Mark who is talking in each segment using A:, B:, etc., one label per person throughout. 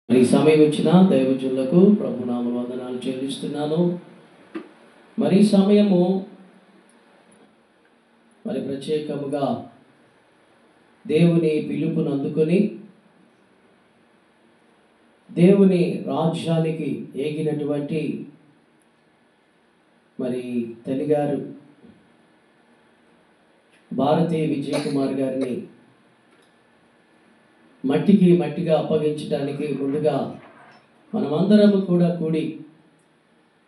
A: ఈ సమయం ఇచ్చిన దైవజనులకు ప్రభునామ వందనాలు చెల్లిస్తున్నాను. మరి ఈ సమయము ప్రత్యేకముగా దేవుని పిలుపును అందుకొని దేవుని రాజ్యానికి ఏగినటువంటి తల్లిగారు భారతీ విజయ్ కుమార్ గారిని మట్టిగా అప్పగించడానికి ముందుగా మనమందరము కూడా కూడి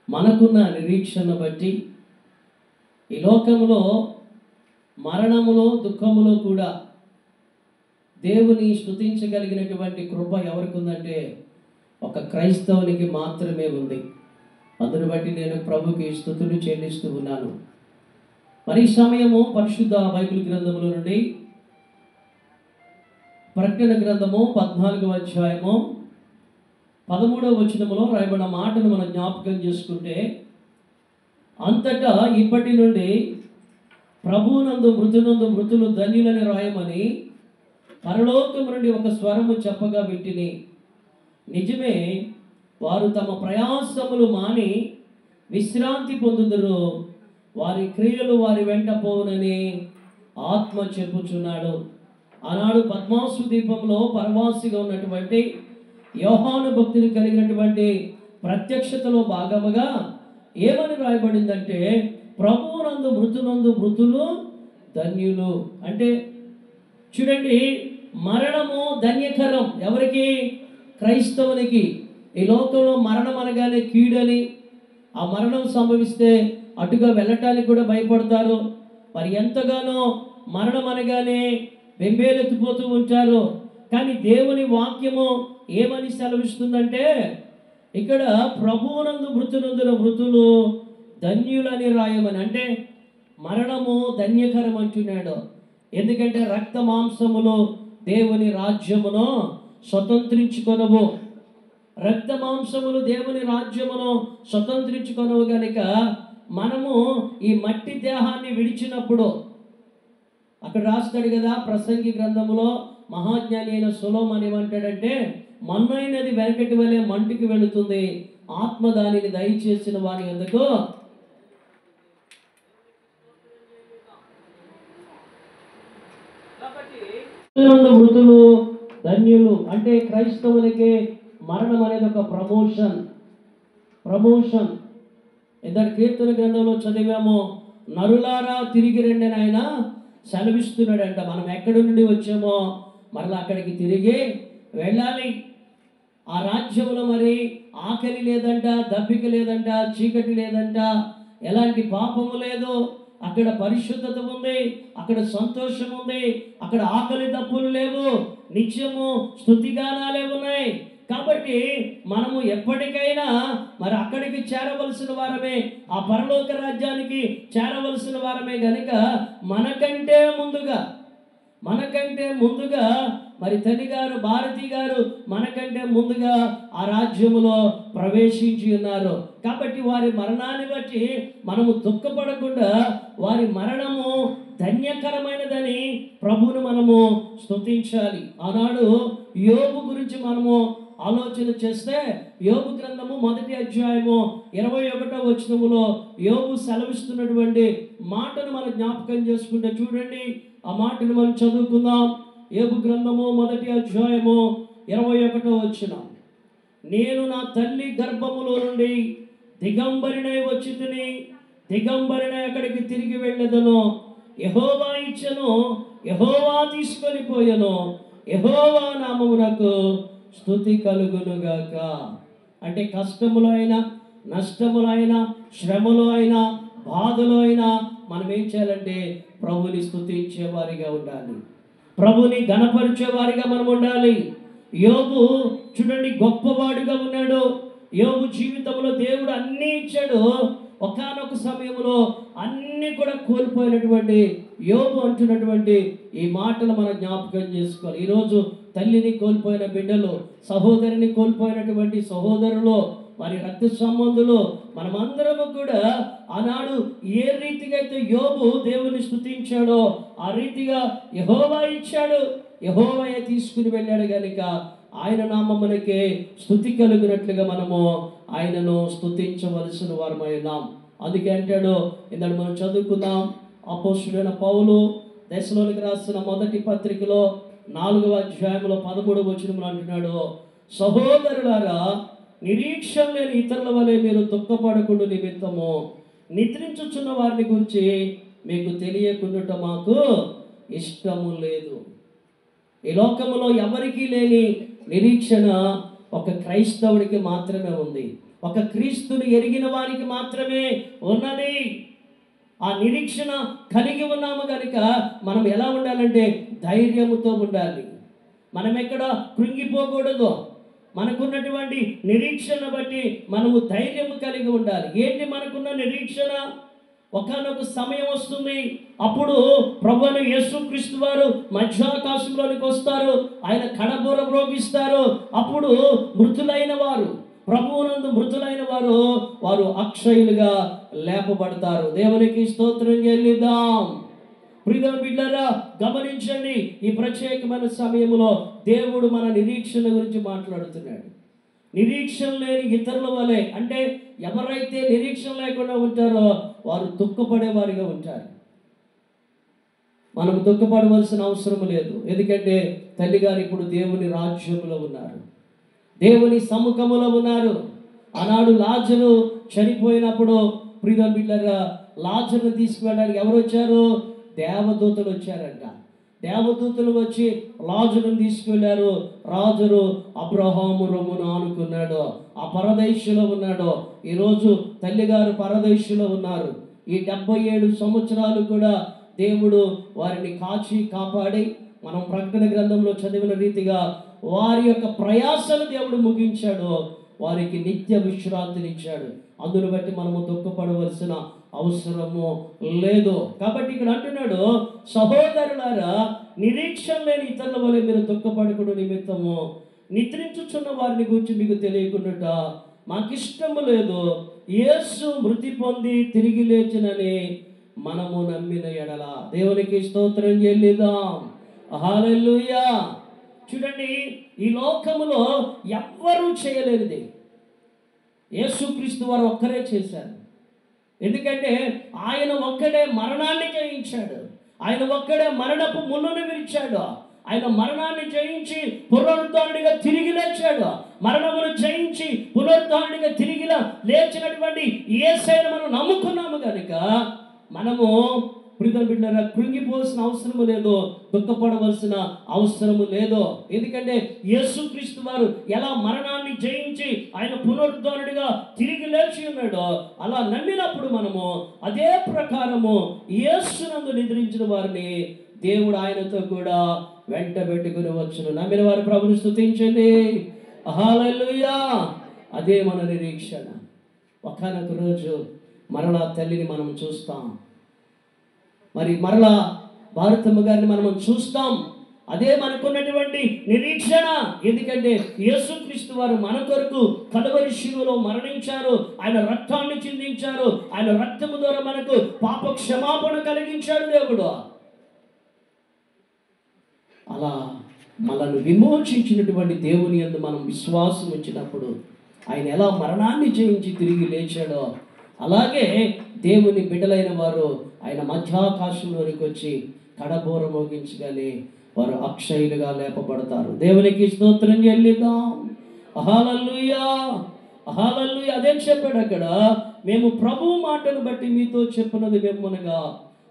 A: మనకున్న నిరీక్షణ బట్టి ఈ లోకంలో మరణములో దుఃఖములో కూడా దేవుని స్తుతించగలిగినటువంటి కృప ఎవరికి ఉందంటే ఒక క్రైస్తవునికి మాత్రమే ఉంది. అందును బట్టి నేను ప్రభుకి స్తుతులు చెల్లిస్తూ ఉన్నాను. మరి సమయము పరిశుద్ధ బైబిల్ గ్రంథముల నుండి ప్రకటన గ్రంథము 14వ అధ్యాయము 13వ వచనములో రాయబడిన మాటను మనం జ్ఞాపకం చేసుకుంటే, అంతటా ఇప్పటి నుండి ప్రభువునందు మృతులు ధన్యులని రాయమని పరలోకము నుండి ఒక స్వరము చెప్పగా వింటిని. నిజమే, వారు తమ ప్రయాసములు మాని విశ్రాంతి పొందుదురు, వారి క్రియలు వారి వెంట పోవునని ఆత్మ చెప్పుచున్నాడు. ఆనాడు పద్మాసు దీపంలో పరవాసిగా ఉన్నటువంటి యోహాను భక్తుని కలిగినటువంటి ప్రత్యక్షతలో భాగముగా ఏమని రాయబడిందంటే, ప్రభువునందు మృతులు ధన్యులు. అంటే చూడండి, మరణము ధన్యకరం ఎవరికి? క్రైస్తవునికి. ఈ లోకంలో మరణం అనగానే కీడని, ఆ మరణం సంభవిస్తే అటుగా వెళ్ళటానికి కూడా భయపడతారు. మరి ఎంతగానో మరణం అనగానే బెంబేలెత్తిపోతూ ఉంటారు. కానీ దేవుని వాక్యము ఏమని సెలవిస్తుందంటే, ఇక్కడ ప్రభువునందు మృతులు ధన్యులని రాయమని. అంటే మరణము ధన్యకరం అంటున్నాడు. ఎందుకంటే రక్త మాంసములు దేవుని రాజ్యమును స్వతంత్రించుకొనవు. రక్త మాంసములు దేవుని రాజ్యమును స్వతంత్రించుకొనవు గనుక మనము ఈ మట్టి దేహాన్ని విడిచినప్పుడు, అక్కడ రాస్తాడు కదా ప్రసంగి గ్రంథములో, మహాజ్ఞాని అయిన సొలొమోను ఏమంటాడంటే, మన్నైనది వెనకటి వలె మంటికి వెళుతుంది, ఆత్మ దానిని దయచేసిన వాని ఎందుకు మృతులు ధన్యులు. అంటే క్రైస్తవులకి మరణం అనేది ఒక ప్రమోషన్. ఇంతటి కీర్తన గ్రంథంలో చదివాము, నరులారా తిరిగి రండి అని ఆయన సెలవిస్తున్నాడంట. మనం ఎక్కడి నుండి వచ్చామో మరలా అక్కడికి తిరిగి వెళ్ళాలి. ఆ రాజ్యంలో మరి ఆకలి లేదంట, దప్పిక లేదంట, చీకటి లేదంట, ఎలాంటి పాపము లేదు. అక్కడ పరిశుద్ధత ఉంది, అక్కడ సంతోషం ఉంది, అక్కడ ఆకలి దప్పులు లేవు, నిత్యము స్తుతిగానాలే ఉన్నాయి. కాబట్టి మనము ఎప్పటికైనా మరి అక్కడికి చేరవలసిన వారమే, ఆ పరలోక రాజ్యానికి చేరవలసిన వారమే గనుక మనకంటే ముందుగా మరి తల్లిగారు భారతి గారు మనకంటే ముందుగా ఆ రాజ్యములో ప్రవేశించి ఉన్నారు. కాబట్టి వారి మరణాన్ని బట్టి మనము దుఃఖపడకుండా వారి మరణము ధన్యకరమైనదని ప్రభువును మనము స్తుతించాలి. ఆనాడు యోబు గురించి మనము ఆలోచన చేస్తే, యోబు గ్రంథము 1వ అధ్యాయము 21వ వచనములో యోబు సెలవిస్తున్నటువంటి మాటను మనం జ్ఞాపకం చేసుకుంటే చూడండి, ఆ మాటను మనం చదువుకుందాం. యోబు గ్రంథము 1వ అధ్యాయము 21వ వచనం. నేను నా తల్లి గర్భములో నుండి దిగంబరినై వచ్చితిని, దిగంబరినై అక్కడికి తిరిగి వెళ్ళదను. యెహోవా ఇచ్చెను, యెహోవా తీసుకొని పోయెను, యెహోవా నామమునకు స్తుతి కలుగునుగాక. అంటే కష్టములో అయినా, నష్టములో అయినా, శ్రమలో అయినా, బాధలో అయినా మనం ఏం చేయాలంటే ప్రభుని స్తుతించే వారిగా ఉండాలి, ప్రభుని ఘనపరిచేవారిగా మనం ఉండాలి. యోబు చూడండి, గొప్పవాడుగా ఉన్నాడు. యోబు జీవితంలో దేవుడు అన్నీ ఇచ్చాడు. ఒకానొక సమయంలో అన్నీ కూడా కోల్పోయినటువంటి యోబు అంటున్నటువంటి ఈ మాటలు మనం జ్ఞాపకం చేసుకోవాలి. ఈరోజు తల్లిని కోల్పోయిన బిడ్డలు, సహోదరిని కోల్పోయినటువంటి సహోదరులు, వారి రక్త సంబంధులు, మనమందరము కూడా ఆనాడు ఏ రీతిగా అయితే యోబు దేవుని స్తుతించాడో ఆ రీతిగా యెహోవా ఇచ్చాడు, యెహోవాయే తీసుకుని వెళ్ళాడు కనుక ఆయన నామమునకే స్తుతి కలిగినట్లుగా మనము ఆయనను స్తుతించవలసిన వారమై ఉన్నాం. అందుకే అంటాడు, ఇందాక మనం చదువుకుందాం, అపోస్తులైన పౌలు దశలోనికి రాసిన మొదటి పత్రికలో 4వ అధ్యాయంలో 13వ వచనంలో అంటున్నాడు, సహోదరులారా, నిరీక్షణ లేని ఇతరుల వలె మీరు దుఃఖపడకుండా నిమిత్తము నిద్రించుచున్న వారిని గురించి మీకు తెలియకుండా మాకు ఇష్టము లేదు. ఈ లోకములో ఎవరికీ లేని నిరీక్షణ ఒక క్రైస్తవుడికి మాత్రమే ఉంది. ఒక క్రీస్తుని ఎరిగిన వారికి మాత్రమే ఉన్నది. ఆ నిరీక్షణ కలిగి ఉన్నాము కనుక మనం ఎలా ఉండాలంటే ధైర్యముతో ఉండాలి. మనం ఎక్కడ కృంగిపోకూడదు. మనకున్నటువంటి నిరీక్షణ బట్టి మనము ధైర్యము కలిగి ఉండాలి. ఏంటి మనకున్న నిరీక్షణ? ఒకానొక సమయం వస్తుంది, అప్పుడు ప్రభువైన యేసుక్రీస్తు వారు మధ్యాకాశంలోనికి వస్తారు. ఆయన కడబూర మ్రోగిస్తారు. అప్పుడు మృతులైన వారు, ప్రభువునందు మృతులైన వారు, వారు అక్షయులుగా లేపబడతారు. దేవునికి స్తోత్రం చెల్లిద్దాం. ప్రియమైన బిడ్డలారా, గమనించండి, ఈ ప్రత్యేకమైన సమయంలో దేవుడు మన నిరీక్షణ గురించి మాట్లాడుతున్నాడు. నిరీక్షణ లేని ఇతరుల వలె, అంటే ఎవరైతే నిరీక్షణ లేకుండా ఉంటారో వారు దుఃఖపడేవారిగా ఉంటారు. మనం దుఃఖపడవలసిన అవసరం లేదు. ఎందుకంటే తల్లిగారు ఇప్పుడు దేవుని రాజ్యంలో ఉన్నారు, దేవుని సముఖములో ఉన్నారు. ఆనాడు లాజరు చనిపోయినప్పుడు ప్రియమైన బిడ్డలారా, లాజరును తీసుకువెళ్ళడానికి ఎవరు వచ్చారు? దేవదూతలు వచ్చారంట. దేవదూతలు వచ్చి లాజరును తీసుకువెళ్ళారు. లాజరు అబ్రహాము రొమ్మును ఆనుకున్నాడు, ఆ పరదేశంలో ఉన్నాడు. ఈరోజు తల్లిగారు పరదేశంలో ఉన్నారు. ఈ 77 సంవత్సరాలు కూడా దేవుడు వారిని కాచి కాపాడి, మనం ప్రకటన గ్రంథంలో చదివిన రీతిగా వారి యొక్క ప్రయాసను దేవుడు ముగించాడు. వారికి నిత్య విశ్రాంతినిచ్చాడు. అందును బట్టి మనము దుఃఖపడవలసిన అవసరము లేదు. కాబట్టి ఇక్కడ అంటున్నాడు, సహోదరులారా, నిరీక్షణ లేని ఇతరుల వలె మీరు దుఃఖపడకుండా నిమిత్తము నిద్రించుచున్న వారిని గురించి మీకు తెలియకుండా మాకిష్టము లేదు. యేసు మృతి పొంది తిరిగి లేచినని మనము నమ్మిన ఎడల. దేవునికి స్తోత్రం చెల్లిద్దాం. హల్లెలూయా. చూడండి, ఈ లోకములో ఎవ్వరూ చేయలేనిది యేసుక్రీస్తు వారు ఒక్కరే చేశారు. ఎందుకంటే ఆయన ఒక్కడే మరణాన్ని జయించాడు. ఆయన ఒక్కడే మరణపు ముళ్ళును విరిచాడు. ఆయన మరణాన్ని జయించి పునరుద్ధరణుడిగా తిరిగి లేచాడు. మరణమును జయించి పునరుద్ధరణుడిగా తిరిగి లేచినటువంటి యేసయ్యను మనం నమ్ముకున్నాము కనుక మనము ప్రియమైన బిడ్డలారా, కృంగిపోవాల్సిన అవసరము లేదు, దుఃఖపడవలసిన అవసరము లేదు. ఎందుకంటే యేసుక్రీస్తు వారు ఎలా మరణాన్ని జయించి ఆయన పునరుద్ధరణుడిగా తిరిగి లేచి ఉన్నాడో, అలా నమ్మినప్పుడు మనము అదే ప్రకారము యేసునందు నిద్రించిన వారిని దేవుడు ఆయనతో కూడా వెంట పెట్టుకుని వచ్చును. నమ్మిన వారు ప్రభుని స్తుతించండి. హల్లెలూయా. అదే మన నిరీక్షణ. ఒకానొక రోజు మరలా తల్లిని మనం చూస్తాం, మరి మరలా భారతమ్మ గారిని మనం చూస్తాం. అదే మనకున్నటువంటి నిరీక్షణ. ఎందుకంటే యేసుక్రీస్తు వారు మన కొరకు కలువరి శిలువలో మరణించారు. ఆయన రక్తాన్ని చిందించారు. ఆయన రక్తము ద్వారా మనకు పాప క్షమాపణ కలిగించాడు దేవుడు. అలా మనల్ని విమోచించినటువంటి దేవుని యందు మనం విశ్వాసం ఉంచినప్పుడు ఆయన ఎలా మరణాన్ని జయించి తిరిగి లేచాడో, అలాగే దేవుని బిడ్డలైన వారు ఆయన మధ్యాకాశంలోనికి వచ్చి కడబోర మోగించగానే వారు అక్షయులుగా లేపబడతారు. దేవునికి స్తోత్రం చెల్లిద్దాం. హల్లెలూయా. హల్లెలూయా. అదే చెప్పాడు అక్కడ, మేము ప్రభు మాటను బట్టి మీతో చెప్పినది ఏమనగా,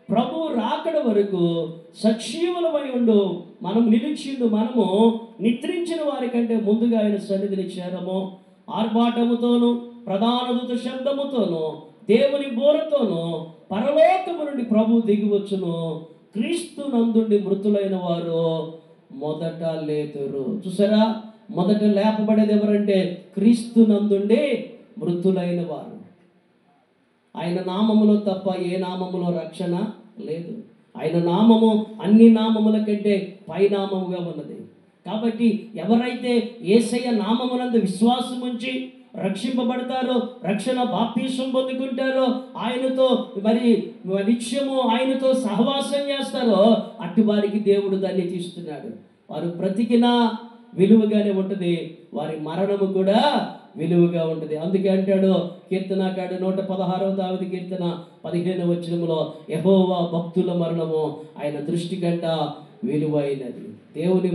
A: ప్రభు రాకడ వరకు సజీవులమై ఉండు మనం నిలిచిండు, మనము నిద్రించిన వారికంటే ముందుగా ఆయన సన్నిధిని చేరము. ఆర్భాటముతోను ప్రధాన దూత శబ్దముతోను దేవుని బోరతోను పరలోకము నుండి ప్రభు దిగివచ్చును. క్రీస్తు నందుండి మృతులైన వారు మొదట లేతురు. చూసారా, మొదట లేపబడేది ఎవరంటే క్రీస్తు నందుండి మృతులైన వారు. ఆయన నామములో తప్ప ఏ నామములో రక్షణ లేదు. ఆయన నామము అన్ని నామముల కంటే పైనామముగా ఉన్నది. కాబట్టి ఎవరైతే యేసయ్య నామమునందు విశ్వాసం ఉంచి రక్షింపబడతారో, రక్షణ బాప్తీసం పొందుకుంటారో, ఆయనతో మరి నిత్యము ఆయనతో సహవాసం చేస్తారో, అటు వారికి దేవుడు దాన్ని తీస్తున్నాడు. వారు బ్రతికినా విలువగానే ఉంటుంది, వారి మరణము కూడా విలువగా ఉంటుంది. అందుకే అంటాడు కీర్తనకాడు 116వ దావీదు కీర్తన 15వ వచనములో, యెహోవా భక్తుల మరణము ఆయన దృష్టి కంట విలువైనది. దేవుని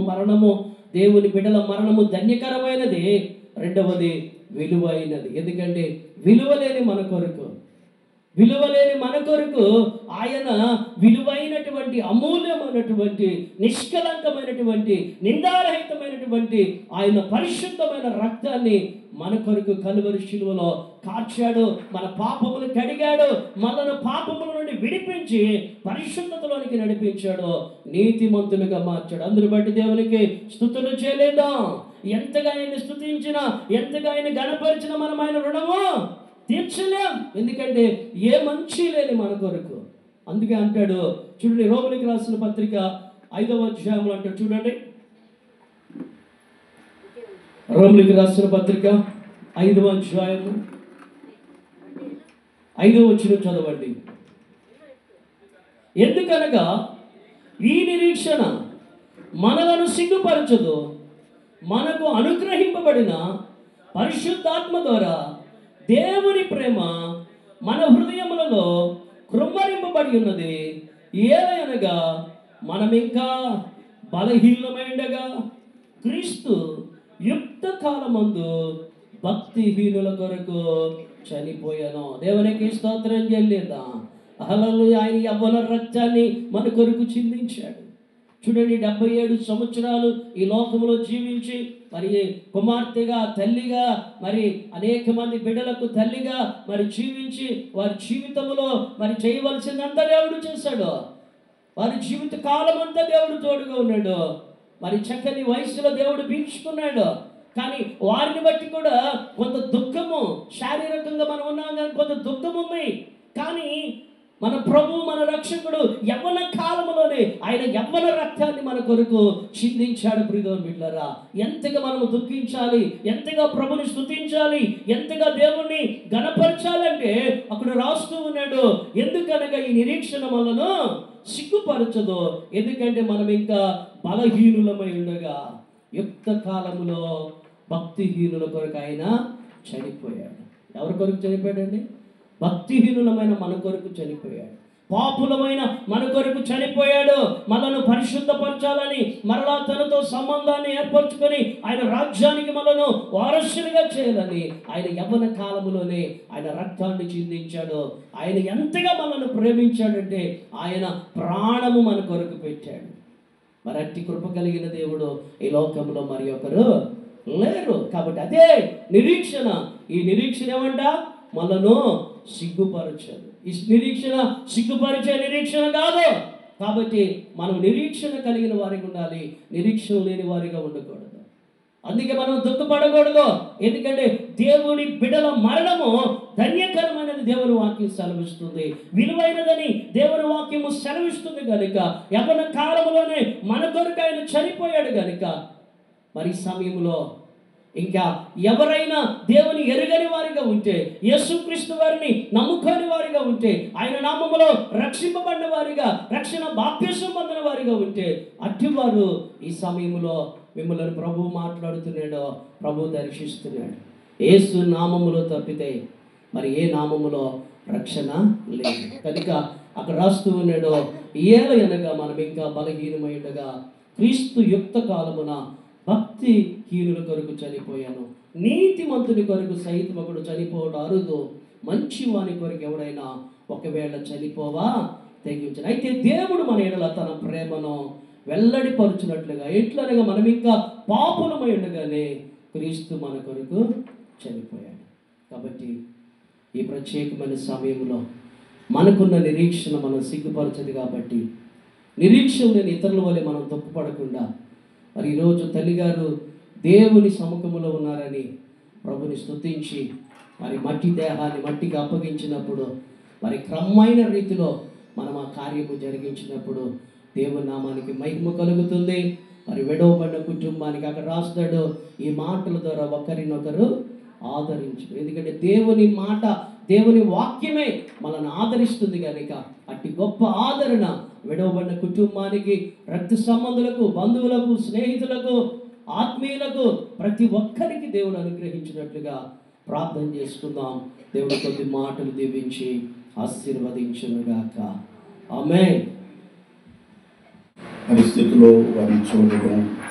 A: మరణము దేవుని బిడ్డల మరణము ధన్యకరమైనది. రెండవది విలువైనది. ఎందుకంటే విలువలేని మన కొరకు ఆయన విలువైనటువంటి, అమూల్యమైనటువంటి, నిష్కలంకమైనటువంటి, నిందారహితమైనటువంటి ఆయన పరిశుద్ధమైన రక్తాన్ని మన కొరకు కలువరి శిలువలో కార్చాడు. మన పాపములు కడిగాడు, మనను పాపముల నుండి విడిపించి పరిశుద్ధతలోనికి నడిపించాడు, నీతిమంతులుగా మార్చాడు. అందుని బట్టి దేవునికి స్తుతులు చేయలేదా? ఎంతగా ఆయన స్తుతించినా, ఎంతగా ఆయన గణపరిచిన మనం ఆయన రుణము తీర్చలేం. ఎందుకంటే ఏ మంచి లేని మన కొరకు. అందుకే అంటాడు చూడండి, రోమీయులకు రాసిన పత్రిక 5వ అధ్యాయంలో అంటాడు చూడండి, రోమీయులకు రాసిన పత్రిక 5వ అధ్యాయము 5వ వచనం చదవండి. ఎందుకనగా ఈ నిరీక్షణ మనలను సిగ్గుపరచదు, మనకు అనుగ్రహింపబడిన పరిశుద్ధాత్మ ద్వారా దేవుని ప్రేమ మన హృదయములలో కృమ్మరింపబడి ఉన్నది. ఏలయనగా మనం ఇంకా బలహీనమైండగా క్రీస్తు యుక్త కాలమందు భక్తిహీనుల కొరకు చనిపోయాను. దేవునికి స్తోత్రం చెల్లిద్దాం. హల్లెలూయా. ఆయన యవ్వన రక్తాన్ని మన కొరకు చిందించాడు. చూడండి, 77 సంవత్సరాలు ఈ లోకంలో జీవించి మరి కుమార్తెగా, తల్లిగా, మరి అనేక మంది బిడ్డలకు తల్లిగా మరి జీవించి వారి జీవితంలో మరి చేయవలసిందంతా దేవుడు చేశాడు. వారి జీవిత కాలం అంతా దేవుడు తోడుగా ఉన్నాడు. మరి చక్కని వయసులో దేవుడు పీల్చుకున్నాడు. కానీ వారిని బట్టి కూడా కొంత దుఃఖము, శారీరకంగా మనం ఉన్నాం కానీ కొంత దుఃఖం ఉంది. కానీ మన ప్రభు, మన రక్షకుడు యవ్వన కాలంలోనే ఆయన యవ్వన రక్తాన్ని మన కొరకు చిందించాడు. ప్రియమైన బిడ్డలారా, ఎంతగా మనము దుఃఖించాలి, ఎంతగా ప్రభుని స్తుతించాలి, ఎంతగా దేవుణ్ణి గణపరచాలంటే అక్కడ రాస్తూ ఉన్నాడు, ఎందుకనగా ఈ నిరీక్షణ మనను సిగ్గుపరచదు, ఎందుకంటే మనం ఇంకా బలహీనులమై ఉండగా యుక్త కాలములో భక్తిహీనుల కొరకు ఆయన చనిపోయాడు. ఎవరి కొరకు చనిపోయాడండి? భక్తిహీనులమైన మన కొరకు చనిపోయాడు. పాపులమైన మన కొరకు చనిపోయాడు. మనను పరిశుద్ధపరచాలని, మరలా తనతో సంబంధాన్ని ఏర్పరచుకొని ఆయన రాజ్యానికి మనను వారసులుగా చేయాలని ఆయన యవ్వన కాలములోనే ఆయన రక్తాన్ని చిందించాడు. ఆయన ఎంతగా మనను ప్రేమించాడంటే ఆయన ప్రాణము మన కొరకు పెట్టాడు. మరి అట్టి కృప కలిగిన దేవుడు ఈ లోకంలో మరి ఒకరు లేరు. కాబట్టి అదే నిరీక్షణ. ఈ నిరీక్షణ ఏమంట? మనను సిగ్గుపరచదు. ఈ నిరీక్షణ సిగ్గుపరిచే నిరీక్షణ కాదు. కాబట్టి మనం నిరీక్షణ కలిగిన వారికి ఉండాలి, నిరీక్షణ లేని వారిగా ఉండకూడదు. అందుకే మనం దుఃఖపడకూడదు. ఎందుకంటే దేవుని బిడ్డల మరణము ధన్యకరమైనది దేవుని వాక్యం సెలవిస్తుంది, విలువైనదని దేవుని వాక్యము సెలవిస్తుంది కనుక యవ్వన కాలంలోనే మన కొరకు ఆయన చనిపోయాడు కనుక మరి సమయంలో ఇంకా ఎవరైనా దేవుని ఎరుగని వారిగా ఉంటే, యేసుక్రీస్తు వారిని నమ్ముకోని వారిగా ఉంటే, ఆయన నామములో రక్షింపబడిన వారిగా, రక్షణ బాప్తిసం పొందిన వారిగా ఉంటే అట్టివారు ఈ సమయంలో మిమ్మల్ని ప్రభువు మాట్లాడుతున్నాడో, ప్రభువు దర్శిస్తున్నాడు. యేసు నామములో తప్పితే మరి ఏ నామములో రక్షణ లేదు కనుక అక్కడ రాస్తూ ఉన్నాడో, ఏలయనగా మనం ఇంకా బలహీనమైండగా క్రీస్తు యుక్త కాలమున భక్తిహీనుల కొరకు చనిపోయాను, నీతిమంతుని కొరకు సైతం ఒకడు చనిపోవడం అరుదు, మంచి వాని కొరకు ఎవడైనా ఒకవేళ చనిపోవా తెగించను. అయితే దేవుడు మన ఎడల తన ప్రేమను వెల్లడిపరుచున్నట్లుగా ఎట్లనగా మనం ఇంకా పాపులమై ఉండగానే క్రీస్తు మన కొరకు చనిపోయాడు. కాబట్టి ఈ ప్రత్యేకమైన సమయంలో మనకున్న నిరీక్షణ మనం సిగ్గుపరచదు. కాబట్టి నిరీక్షణ లేని ఇతరుల వల్ల మనం దుఃఖపడకుండా మరి ఈరోజు తల్లిగారు దేవుని సముఖంలో ఉన్నారని ప్రభుని స్తుతించి మరి మట్టి దేహాన్ని మట్టికి అప్పగించినప్పుడు మరి క్రమమైన రీతిలో మనం ఆ కార్యము జరిగించినప్పుడు దేవుని నామానికి మహిమ కలుగుతుంది. మరి విడవబడిన కుటుంబానికి అక్కడ రాస్తాడు, ఈ మాటల ద్వారా ఒకరినొకరు ఆదరించు. ఎందుకంటే దేవుని మాట, దేవుని వాక్యమే మనల్ని ఆదరిస్తుంది కనుక అట్టి గొప్ప ఆదరణ విడవబడిన కుటుంబానికి, రక్త సంబంధులకు, బంధువులకు, స్నేహితులకు ఆత్మీయులకు ప్రతి ఒక్కరికి దేవుడు అనుగ్రహించినట్లుగా ప్రార్థన చేసుకుందాం. దేవుడు కొద్ది మాటలు దీవించి ఆశీర్వదించునుగాక. ఆమేన్.
B: పరిస్థితుల్లో వారిని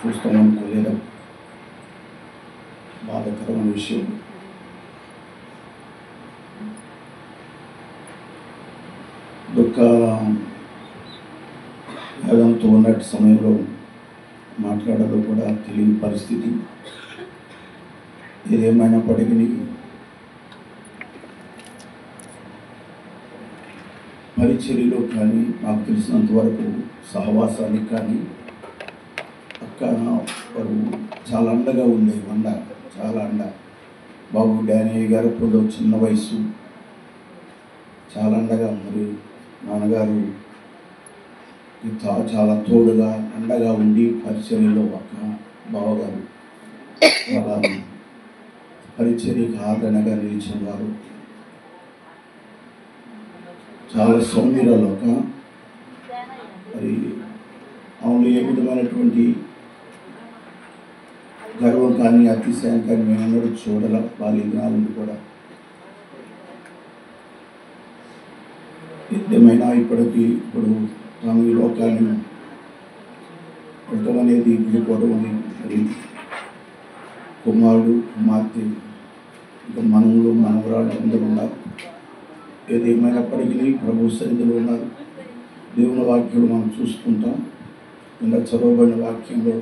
B: చూస్తాం అనుకోలేదా? బాధాకరమైన విషయం. దుఃఖ వేదంతో ఉన్నట్టు సమయంలో మాట్లాడాలో కూడా తెలియని పరిస్థితి. ఏదేమైనప్పటికీ పరిచర్యలో కానీ నాకు తెలిసినంత వరకు సహవాసానికి కానీ అక్క వారు చాలా అండగా ఉండేవి. చాలా అండ. బాబు డానియల్ గారు ఇప్పుడు చిన్న వయసు, చాలా అండగా, మరి నాన్నగారు చాలా తోడుగా అండగా ఉండి పరిచర్యలో అక్క బావగారు చాలా పరిచర్యకు ఆదరణగా నిలిచేవారు. చాలా సౌమ్యురాలు అక్క. మరి అవును, ఏ విధమైనటువంటి గర్వం కానీ అతిశయం కానీ మేమన్నది చూడాల. బాల్యదినాల నుండి కూడా ఏమైనా ఇప్పుడు తాము ఈ లోకాన్ని ఉండటం అనేది విడిపోవడం మరి కుమారుడు కుమార్తె ఇంకా మనవులు మనవరాళ్ళు అందరూ ఉన్నారు. ఏదేమైనప్పటికీ ప్రభు సన్నిధిలో ఉన్నారు. దేవుని వాక్యం మనం చూసుకుంటాం. ఇలా చదవబడిన వాక్యంలో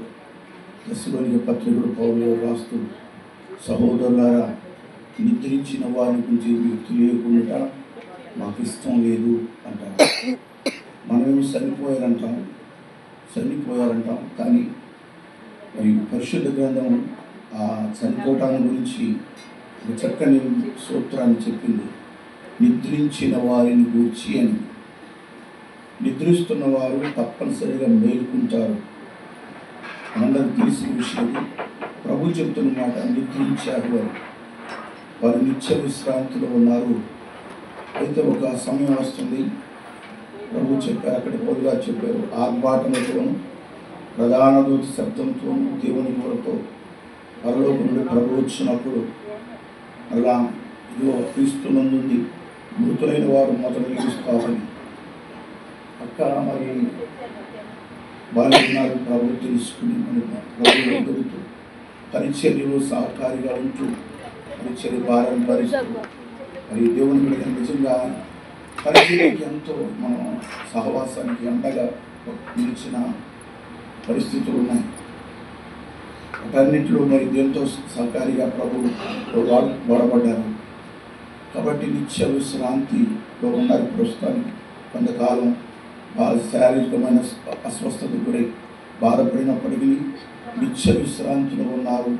B: దశలోని పత్రికలు పౌలు రాస్తూ, సహోదరులారా, నిద్రించిన వారి గురించి మీకు తెలియకుండా మాకు ఇష్టం లేదు అంటారు. మనమేమి చనిపోయారంటాం కానీ మరి పరిశుద్ధ గ్రంథం ఆ చనిపోవటాన్ని గురించి ఒక చక్కని సూత్రాన్ని చెప్పింది. నిద్రించిన వారిని గూర్చి అని. నిద్రిస్తున్న వారు తప్పనిసరిగా మేలుకుంటారు. మనందరూ తెలిసిన విషయం. ప్రభు చెప్తున్న మాట, నిద్రించారు వారు నిత్య విశ్రాంతిలో ఉన్నారు. అయితే ఒక సమయం వస్తుంది, ప్రభు చెప్పారు, అక్కడ పొదుగా చెప్పారు, ఆర్భాటముతోను ప్రధాన దూత శబ్దంతో దేవుని కొరతో పరలోకం నుండి ప్రభు వచ్చినప్పుడు అలా ఇదిగో క్రీస్తునందుంది మృతులైన వారు మొదలు నిలుస్తారని. అక్క మరి బాల్యదినాలు ప్రభు తెలుసుకుని ప్రభు ఎదుగుతూ పరిచర్యలో సహకారిగా ఉంటూ పరిచర్య భారం భరిస్తూ మరి దేవుని మీద నిజంగా పరిచర్యకి ఎంతో మనం సహవాసానికి అండగా నిలిచిన పరిస్థితులు ఉన్నాయి. వాటన్నింటిలో మరి దేంతో సహకారిగా ప్రభు వాడబడ్డారు. కాబట్టి నిత్య విశ్రాంతిలో ఉన్నారు. ప్రస్తుతానికి కొంతకాలం శారీరకమైన అస్వస్థతకు గురై బాధపడినప్పటికీ నిత్య విశ్రాంతిలో ఉన్నారు.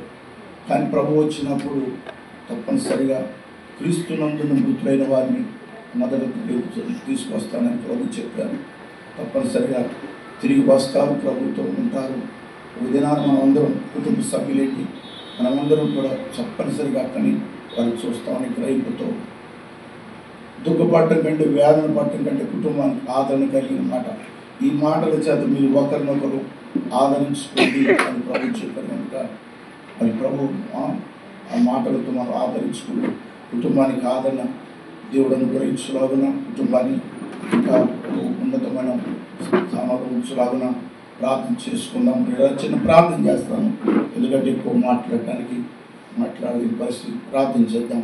B: కానీ ప్రభు వచ్చినప్పుడు తప్పనిసరిగా క్రీస్తునందున మృతులైన వారిని మొదట తీసుకొస్తానని ప్రభు చెప్పారు. తప్పనిసరిగా తిరిగి వస్తారు, ప్రభుతో ఉంటారు. ఒక దినాన్ని మనం అందరం కుటుంబ సభ్యులేంటి మనమందరం కూడా తప్పనిసరిగా అక్కడిని వారిని చూస్తామని గ్రహింపుతో దుఃఖపడటం కంటే వేదన పడటం కంటే కుటుంబానికి ఆదరణ కలిగిన మాట. ఈ మాటల చేత మీరు ఒకరినొకరు ఆదరించుకోండి అని ప్రభు చెప్పారు కనుక మరి ప్రభు ఆ మాటలతో మనం ఆదరించుకుంటూ కుటుంబానికి ఆదరణ దేవుడు అనుగ్రహించలాగున, కుటుంబాన్ని ఇంకా ఉన్నతమైన స్థానంలో ఉంచలాగున ప్రార్థన చేసుకుందాం. చిన్న ప్రార్థన చేస్తాను, ఎందుకంటే ఎక్కువ మాట్లాడే పరిస్థితి. ప్రార్థన చేద్దాం.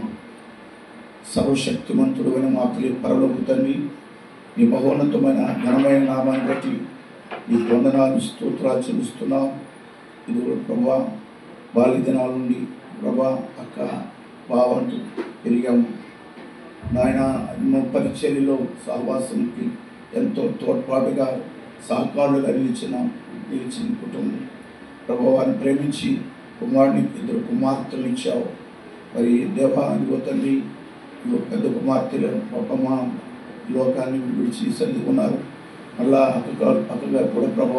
B: సర్వశక్తిమంతుడు అయిన మా ప్రియ పరలోక తండ్రి, నీ మహోన్నతమైన ఘనమైన నామాన్ని బట్టి నీకు వందనాలు స్తోత్రాలు చెల్లిస్తున్నాం. ఇది ప్రభా బాల్యదినాల నుండి ప్రభా అక్క బావంటూ పెరిగాము నాయన. ఎన్నో పరిచర్యలో సహవాసానికి ఎంతో తోడ్పాటుగా సహకారులుగా నిలిచిన కుటుంబం ప్రభు వారిని ప్రేమించి కుమారుని 2 కుమార్తెలు ఇచ్చావు. మరి దేవా ఇదిగో తండ్రి, ఇదిగో పెద్ద కుమార్తెలు పాపమ్మ లోకాన్ని విడిచి సరిగి ఉన్నారు. మళ్ళా అక్కగారు కూడా ప్రభు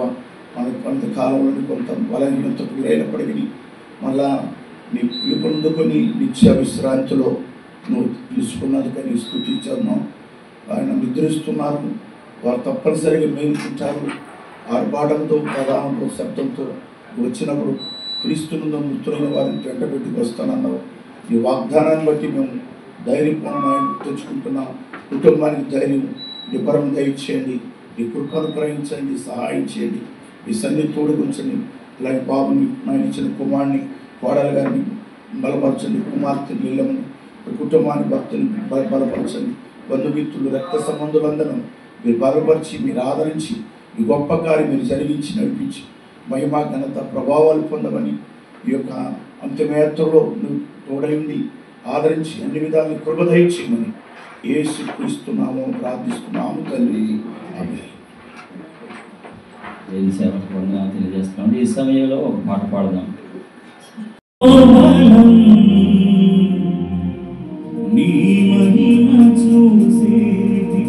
B: మనకు కొంతకాలంలో కొంత బలహీనతకు గురైనప్పటికీ మళ్ళా నీ పిలుపునందుకొని నిత్య విశ్రాంతిలో నువ్వు పిలుచుకున్నది కానీ స్తుతించాను. ఆయన నిద్రిస్తున్నారు, వారు తప్పనిసరిగా మేలుకుంటారు. ఆర్భాటంతో ప్రధానంతో శబ్దంతో వచ్చినప్పుడు క్రీస్తునందు మృతులైన వారిని వెంటబెట్టుకు వస్తానన్నావు. ఈ వాగ్దానాన్ని బట్టి మేము ధైర్యపూర్ణమైన తెచ్చుకుంటున్నాం. కుటుంబానికి ధైర్యం, నిబ్బరం దయచేయండి, ఈ కృపను ప్రవహించండి, సహాయం చేయండి, ఈ సన్ని తోడుగుంచండి. ఇలాంటి బాబుని ఆయన ఇచ్చిన కుమారుని, కోడలు గారిని బలపరచండి, కుమార్తె నీళ్ళమని కుటుంబాన్ని, భక్తుని బలపరచండి. బంధుమిత్రులు, రక్త సంబంధులందరూ మీరు బలపరిచి, మీరు ఆదరించి, ఈ గొప్ప కార్యం మీరు జరిగించి నడిపించి మహిమ ఘనత ప్రభావాలు పొందమని ఈ యొక్క అంత్యయాత్రలో నువ్వు తోడైంది ఆదరించి అన్ని విధాలు కృప దయచేయమని యేసుక్రీస్తునామమున ప్రార్థిస్తున్నాము తండ్రి. ఆమేన్.
C: దేవుని సేవకు వందనాలు తెలియజేస్తున్నాం. ఈ సమయంలో ఒక పాట పాడదాం. నీ మహిమ చూసేటి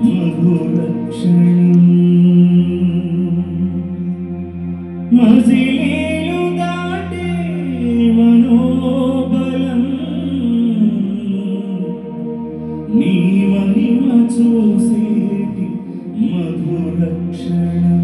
C: మధుర క్షణం, మజిలీలు దాటే మనోబలం, నీ మహిమ చూసేటి మధుర క్షణం.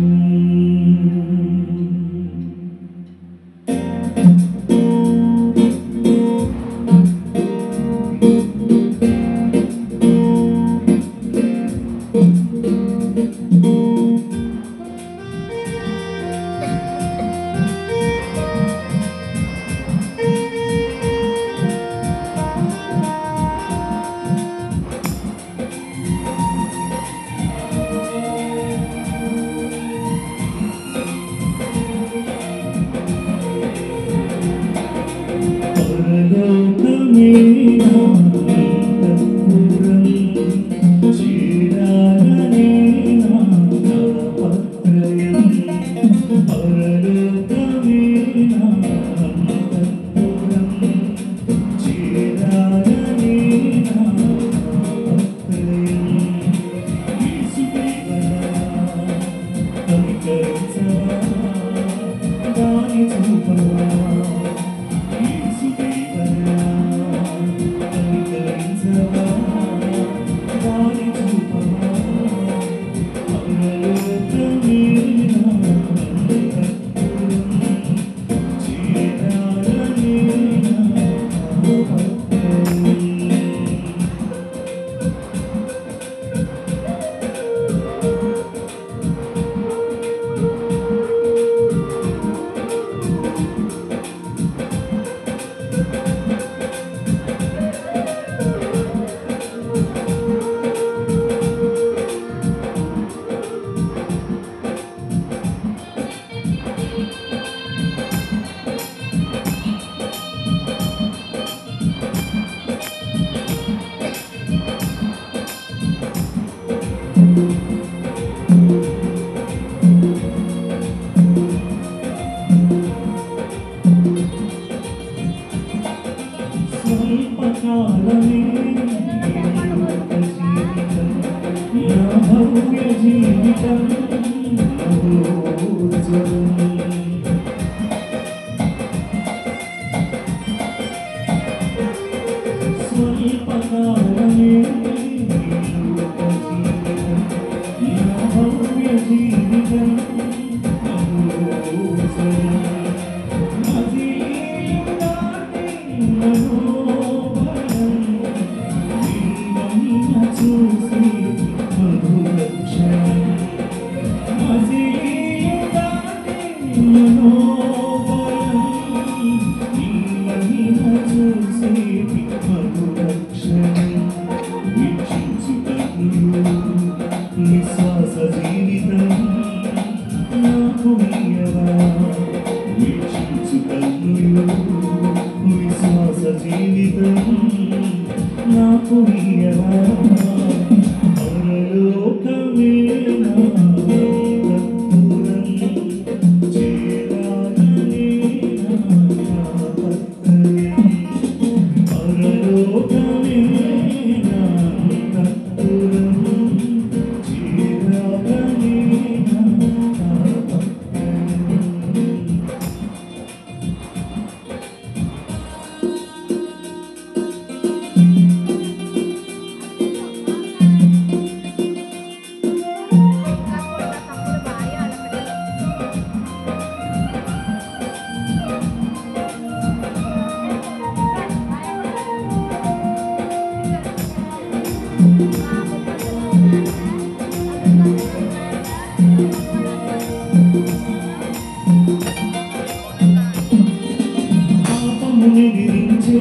D: పాపమునెదిరించే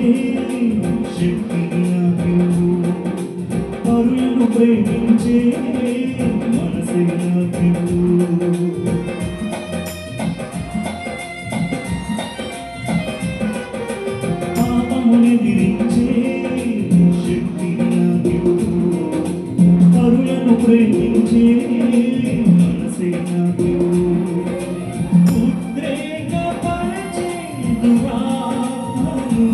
D: శక్తిని నాకివ్వు, పరులను ప్రేమించే మనసే నాకివ్వు. పాపమునెదిరించే శక్తిని నాకివ్వు, పరులను ప్రేమించే మనసే నాకివ్వు. ఉద్రేకపరచే దురాత్మను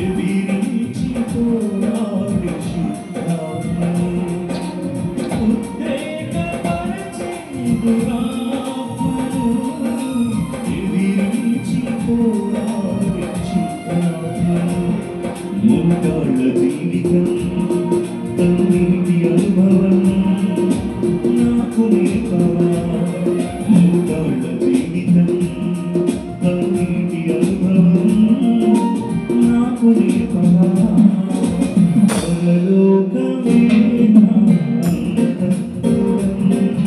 D: ఎదిరించి పోరాడే శుద్ధాత్మను, ఉద్రేకపరచే దురాత్మను ఎదిరించి పోరాడే శుద్ధాత్మను. మూడాళ్ళ జీవితం కన్నీటి అనుభవం నాకు నేర్పవా, మూడాళ్ళ జీవితం కన్నీటి అనుభవం నాకు నేర్పవా. పరలోకమే నా అంతఃపురం,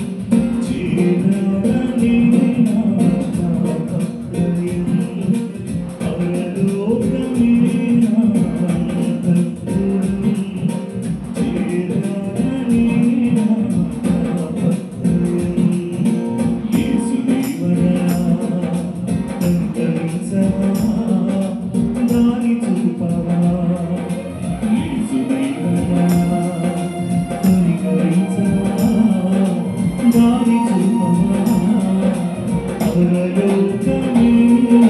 D: చేరాలని నా తాపత్రయం. పరలోకమే నా అంతఃపురం, చేరాలని నా తాపత్రయం. యేసుదేవరా కనికరించవా, దారి చూపవా. యేసుదేవరా కనికరించవా, దారి చూపవా. పరలోకమే నా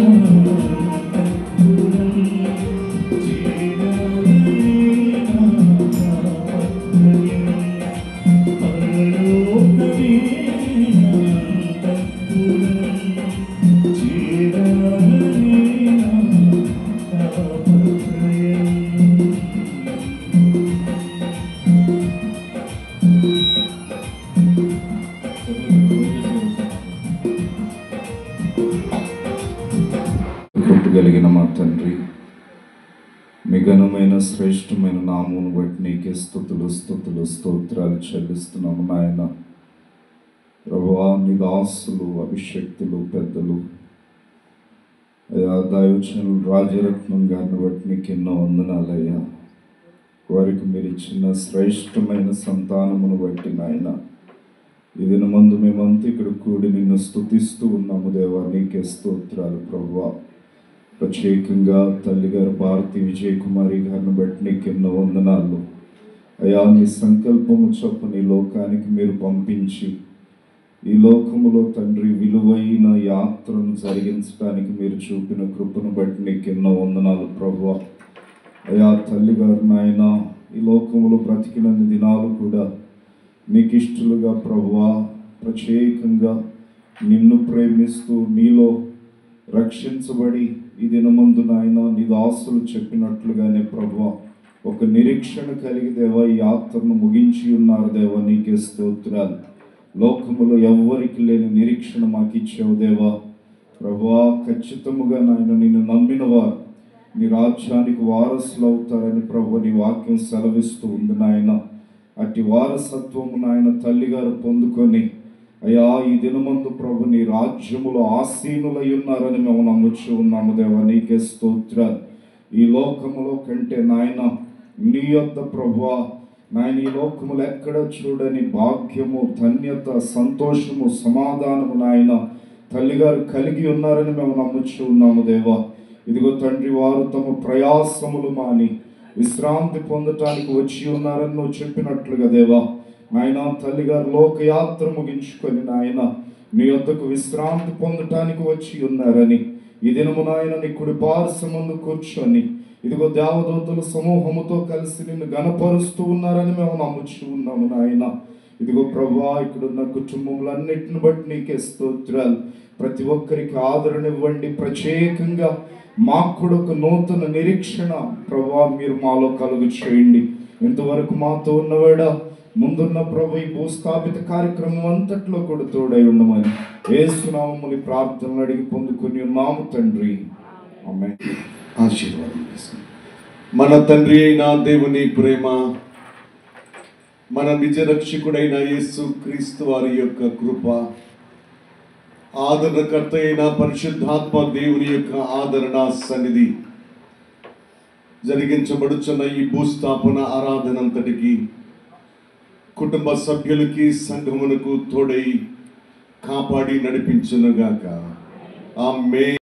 D: అంతఃపురం, చేరాలని నా తాపత్రయం. పరలోకమే నా అంతఃపురం, చేరాలని నా తాపత్రయం.
E: కలిగిన మా తండ్రి, మీ ఘనమైన శ్రేష్టమైన నామమును బట్టి నీకే స్తుతులు స్తుతులు స్తోత్రాలు చెల్లిస్తున్నాము నాయన. ప్రభువా, నీ దాసులు అభిషక్తులు పెద్దలు అయ్యా, దైవజనులు రాజరత్నం గారిని బట్టి నీకు ఎన్నో వందనాలయ్యా. వారికి మీరు ఇచ్చిన శ్రేష్టమైన సంతానమును బట్టి నాయన, ఈ దినమందు మేమంతా ఇక్కడ కూడి నిన్ను స్తుతిస్తూ ఉన్నాము దేవా. నీకే స్తోత్రాలు ప్రభువా. ప్రత్యేకంగా తల్లిగారు భారతి విజయకుమారి గారిని బట్టి నీకు ఎన్నో వందనాలు అయ్యా. నీ సంకల్పము చొప్పున ఈ లోకానికి మీరు పంపించి ఈ లోకములో తండ్రి విలువైన యాత్రను జరిగించడానికి మీరు చూపిన కృపను బట్టి నీకు ఎన్నో వందనాలు ప్రభువా. అయ్యా తల్లిగారు నాయన, ఈ లోకములో బ్రతికినన్ని దినాలు కూడా నీకు ఇష్టలుగా ప్రభువా, ప్రత్యేకంగా నిన్ను ప్రేమిస్తూ నీలో రక్షించబడి ఈ దినమందు నాయన నీ దాసులు చెప్పినట్లుగానే ప్రభువా ఒక నిరీక్షణ కలిగి దేవా ఈ యాత్రను ముగించి ఉన్నారు దేవా. నీకే స్తోత్రాలు. లోకములో ఎవ్వరికి లేని నిరీక్షణ మాకు ఇచ్చావు దేవా. ప్రభువా, ఖచ్చితముగా నాయన నిన్ను నమ్మిన వారు నీ రాజ్యానికి వారసులు అవుతారని ప్రభు నీ వాక్యం సెలవిస్తూ ఉంది నాయన. అట్టి వారసత్వము నాయన తల్లిగారు పొందుకొని అయ్యా ఈ దినమందు ప్రభు నీ రాజ్యములో ఆసీనులై ఉన్నారని మేము నమ్ముచూ ఉన్నాము దేవా. నీకే స్తోత్రాలు. ఈ లోకములో కంటే నాయన నీ యొద్ద ప్రభువా నాయన ఈ లోకములు ఎక్కడ చూడని భాగ్యము, ధన్యత, సంతోషము, సమాధానము నాయన తల్లిగారు కలిగి ఉన్నారని మేము నమ్ముచూ ఉన్నాము దేవా. ఇదిగో తండ్రి, వారు తమ ప్రయాసములు మాని విశ్రాంతి పొందటానికి వచ్చి ఉన్నారని నువ్వు చెప్పినట్లుగా దేవా నాయన తల్లిగారు లోకయాత్ర ముగించుకొని నాయన నీ యొద్దకు విశ్రాంతి పొందటానికి వచ్చి ఉన్నారని ఈ దినము నాయన నీ కుడి పార్శ్వమందు కూర్చొని ఇదిగో దేవదూతల సమూహముతో కలిసి నిన్ను గణపరుస్తూ ఉన్నారని మేము నమ్ముచూ ఉన్నాము నాయన. ఇదిగో ప్రభువా, ఇక్కడున్న కుటుంబములన్నిటిని బట్టి నీకే స్తోత్రాలు. ప్రతి ఒక్కరికి ఆదరణ ఇవ్వండి. ప్రత్యేకంగా మాకు కూడా ఒక నూతన నిరీక్షణ ప్రభువా మీరు మాలో కలుగు చేయండి. ఇంతవరకు మాతో ఉన్నవాడా ముందున్న ప్రభు ఈ భూస్థాపిత కార్యక్రమం అంతట్లో కూడా తోడై ఉండమని యేసు నామములో ప్రార్థనలు అడిగి పొందుకొని ఉన్నాము తండ్రి. ఆమేన్.
F: ఆశీర్వాదం. మన తండ్రి అయిన దేవుని ప్రేమ, మన నిజ రక్షకుడైన యేసు క్రీస్తు వారి యొక్క కృప, ఆదరణకర్త అయిన పరిశుద్ధాత్మ దేవుని యొక్క ఆదరణ సన్నిధి జరిగించబడుచున్న ఈ భూస్థాపన ఆరాధనంతటికి కుటుంబ సభ్యులకి సంఘమునకు తోడై కాపాడి నడిపించునుగాక. ఆమేన్.